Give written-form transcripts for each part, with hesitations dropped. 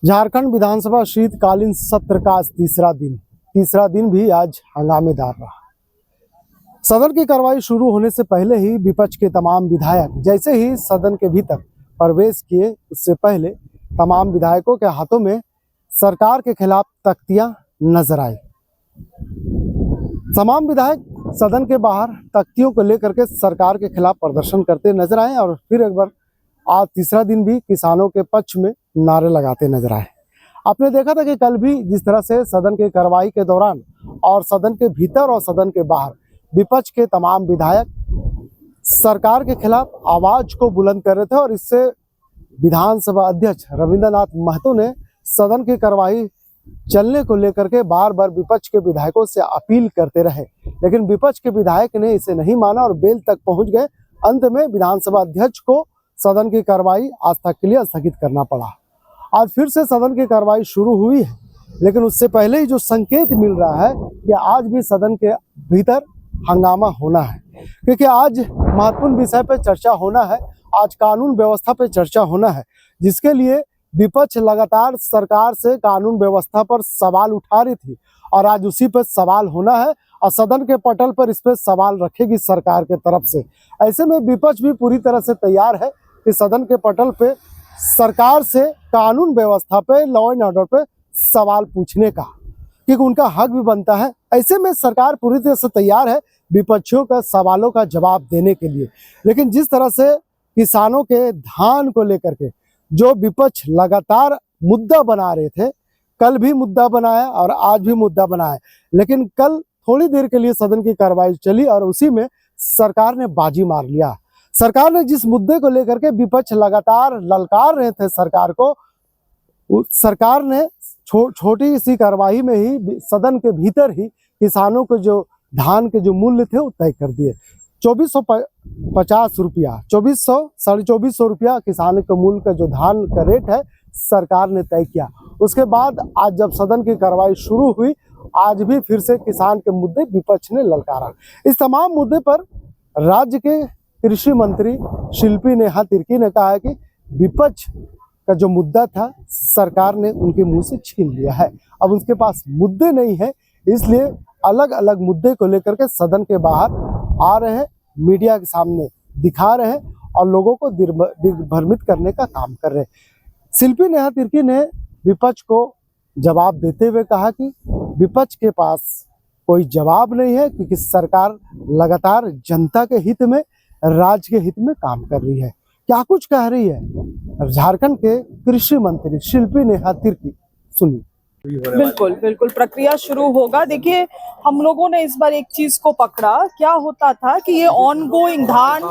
झारखंड विधानसभा शीतकालीन सत्र का आज तीसरा दिन भी आज हंगामेदार रहा। सदन की कार्रवाई शुरू होने से पहले ही विपक्ष के तमाम विधायक जैसे ही सदन के भीतर प्रवेश किए, उससे पहले तमाम विधायकों के हाथों में सरकार के खिलाफ तख्तियां नजर आई। तमाम विधायक सदन के बाहर तख्तियों को लेकर के सरकार के खिलाफ प्रदर्शन करते नजर आए और फिर एक बार आज तीसरा दिन भी किसानों के पक्ष में नारे लगाते नजर आए। आपने देखा था कि कल भी जिस तरह से सदन की कार्रवाई के दौरान और सदन के भीतर और सदन के बाहर विपक्ष के तमाम विधायक सरकार के खिलाफ आवाज को बुलंद कर रहे थे और इससे विधानसभा अध्यक्ष रविंद्रनाथ महतो ने सदन की कार्रवाई चलने को लेकर के बार बार विपक्ष के विधायकों से अपील करते रहे, लेकिन विपक्ष के विधायक ने इसे नहीं माना और बेल तक पहुंच गए। अंत में विधानसभा अध्यक्ष को सदन की कार्रवाई आज तक के लिए स्थगित करना पड़ा। आज फिर से सदन की कार्रवाई शुरू हुई है, लेकिन उससे पहले ही जो संकेत मिल रहा है कि आज भी सदन के भीतर हंगामा होना है, क्योंकि आज महत्वपूर्ण विषय पर चर्चा होना है। आज कानून व्यवस्था पर चर्चा होना है, जिसके लिए विपक्ष लगातार सरकार से कानून व्यवस्था पर सवाल उठा रही थी और आज उसी पर सवाल होना है और सदन के पटल पर इस पर सवाल रखेगी सरकार के तरफ से। ऐसे में विपक्ष भी पूरी तरह से तैयार है कि सदन के पटल पे सरकार से कानून व्यवस्था पे, लॉ एंड ऑर्डर पे सवाल पूछने का, क्योंकि उनका हक भी बनता है। ऐसे में सरकार पूरी तरह से तैयार है विपक्षियों का सवालों का जवाब देने के लिए। लेकिन जिस तरह से किसानों के धान को लेकर के जो विपक्ष लगातार मुद्दा बना रहे थे, कल भी मुद्दा बनाया और आज भी मुद्दा बनाया, लेकिन कल थोड़ी देर के लिए सदन की कार्रवाई चली और उसी में सरकार ने बाजी मार लिया। सरकार ने जिस मुद्दे को लेकर के विपक्ष लगातार ललकार रहे थे सरकार को, सरकार ने छोटी सी कार्रवाई में ही सदन के भीतर ही किसानों को जो धान के जो मूल्य थे वो तय कर दिए। 2450 रुपया, 2400 रुपया किसान के मूल्य का जो धान का रेट है सरकार ने तय किया। उसके बाद आज जब सदन की कार्रवाई शुरू हुई, आज भी फिर से किसान के मुद्दे विपक्ष ने ललकारा। इस तमाम मुद्दे पर राज्य के कृषि मंत्री शिल्पी नेहा तिर्की ने कहा है कि विपक्ष का जो मुद्दा था सरकार ने उनके मुंह से छीन लिया है। अब उनके पास मुद्दे नहीं है, इसलिए अलग अलग मुद्दे को लेकर के सदन के बाहर आ रहे हैं, मीडिया के सामने दिखा रहे हैं और लोगों को दिग्भ्रमित करने का काम कर रहे हैं। शिल्पी नेहा तिर्की ने विपक्ष को जवाब देते हुए कहा कि विपक्ष के पास कोई जवाब नहीं है, क्योंकि सरकार लगातार जनता के हित में, राज्य के हित में काम कर रही है। क्या कुछ कह रही है झारखंड के कृषि मंत्री शिल्पी नेहा तिर्की, सुनिए। बिल्कुल बिल्कुल प्रक्रिया शुरू होगा। देखिए, हम लोगों ने इस बार एक चीज को पकड़ा। क्या होता था कि ये ऑनगोइंग धान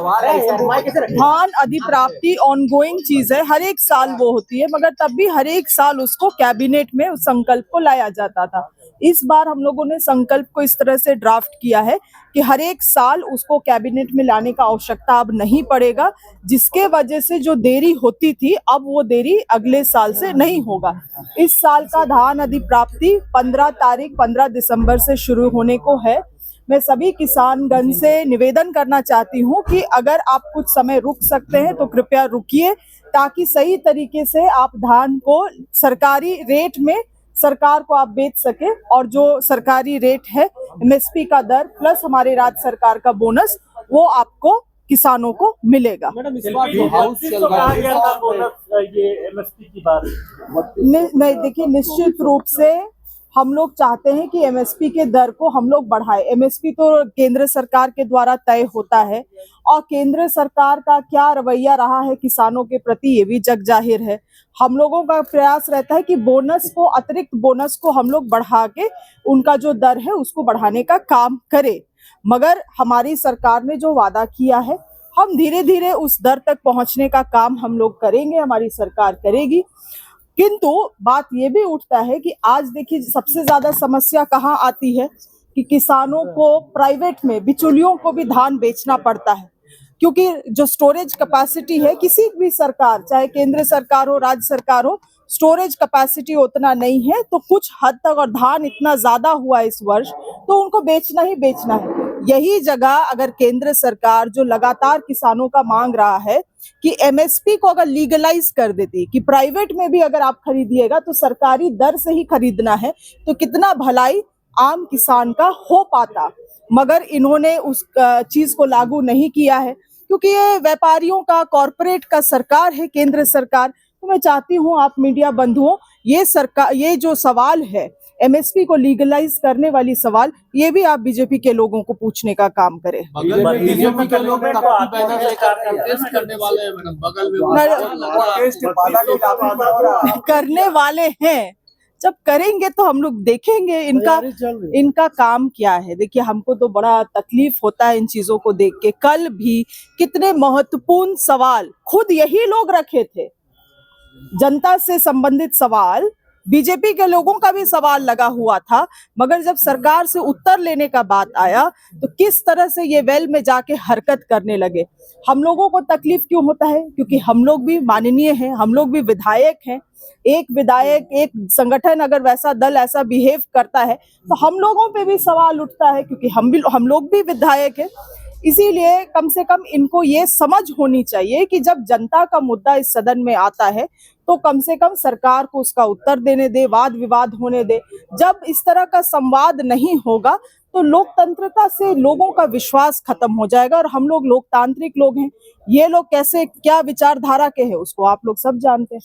अधिप्राप्ति ऑनगोइंग चीज है, हर एक साल वो होती है, मगर तब भी हर एक साल उसको कैबिनेट में उस संकल्प को लाया जाता था। इस बार हम लोगों ने संकल्प को इस तरह से ड्राफ्ट किया है कि हर एक साल उसको कैबिनेट में लाने का आवश्यकता अब नहीं पड़ेगा, जिसके वजह से जो देरी होती थी अब वो देरी अगले साल से नहीं होगा। इस साल का धान अधिप्राप्ति 15 दिसंबर से शुरू होने को है। मैं सभी किसानगण से निवेदन करना चाहती हूँ कि अगर आप कुछ समय रुक सकते हैं तो कृपया रुकिए, ताकि सही तरीके से आप धान को सरकारी रेट में सरकार को आप बेच सके और जो सरकारी रेट है एमएसपी का दर प्लस हमारे राज्य सरकार का बोनस वो आपको किसानों को मिलेगा। मैडम, इस बार जो हाउस चल रहा है ये एमएसपी की बात नहीं, देखिए, निश्चित रूप से हम लोग चाहते हैं कि एमएसपी के दर को हम लोग बढ़ाएं। एमएसपी तो केंद्र सरकार के द्वारा तय होता है और केंद्र सरकार का क्या रवैया रहा है किसानों के प्रति ये भी जग जाहिर है। हम लोगों का प्रयास रहता है कि बोनस को, अतिरिक्त बोनस को हम लोग बढ़ा के उनका जो दर है उसको बढ़ाने का काम करें, मगर हमारी सरकार ने जो वादा किया है हम धीरे धीरे उस दर तक पहुंचने का काम हम लोग करेंगे, हमारी सरकार करेगी। किंतु बात ये भी उठता है कि आज देखिए सबसे ज्यादा समस्या कहाँ आती है कि किसानों को प्राइवेट में बिचौलियों को भी धान बेचना पड़ता है, क्योंकि जो स्टोरेज कैपेसिटी है किसी भी सरकार, चाहे केंद्र सरकार हो, राज्य सरकार हो, स्टोरेज कैपेसिटी उतना नहीं है, तो कुछ हद तक, और धान इतना ज्यादा हुआ इस वर्ष, तो उनको बेचना ही बेचना है। यही जगह अगर केंद्र सरकार, जो लगातार किसानों का मांग रहा है कि एमएसपी को अगर लीगलाइज कर देती, कि प्राइवेट में भी अगर आप खरीदिएगा तो सरकारी दर से ही खरीदना है, तो कितना भलाई आम किसान का हो पाता। मगर इन्होंने उस चीज को लागू नहीं किया है, क्योंकि ये व्यापारियों का, कॉरपोरेट का सरकार है केंद्र सरकार। तो मैं चाहती हूँ आप मीडिया बंधुओं, ये जो सवाल है एमएसपी को लीगलाइज करने वाली सवाल, ये भी आप बीजेपी के लोगों को पूछने का काम करें। बगल में बीजेपी के लोग बैनर लेकर प्रोटेस्ट करने वाले हैं मैडम, बगल में करने वाले हैं, जब करेंगे तो हम लोग देखेंगे इनका काम क्या है। देखिए, हमको तो बड़ा तकलीफ होता है इन चीजों को देख के। कल भी कितने महत्वपूर्ण सवाल खुद यही लोग रखे थे, जनता से संबंधित सवाल, बीजेपी के लोगों का भी सवाल लगा हुआ था, मगर जब सरकार से उत्तर लेने का बात आया तो किस तरह से ये वेल में जाके हरकत करने लगे। हम लोगों को तकलीफ क्यों होता है? क्योंकि हम लोग भी माननीय हैं, हम लोग भी विधायक हैं। एक विधायक, एक संगठन अगर वैसा दल ऐसा बिहेव करता है तो हम लोगों पे भी सवाल उठता है, क्योंकि हम लोग भी विधायक हैं। इसीलिए कम से कम इनको ये समझ होनी चाहिए कि जब जनता का मुद्दा इस सदन में आता है तो कम से कम सरकार को उसका उत्तर देने दे, वाद विवाद होने दे। जब इस तरह का संवाद नहीं होगा तो लोकतंत्रता से लोगों का विश्वास खत्म हो जाएगा। और हम लोग लोकतांत्रिक लोग हैं, ये लोग कैसे, क्या विचारधारा के हैं, उसको आप लोग सब जानते हैं।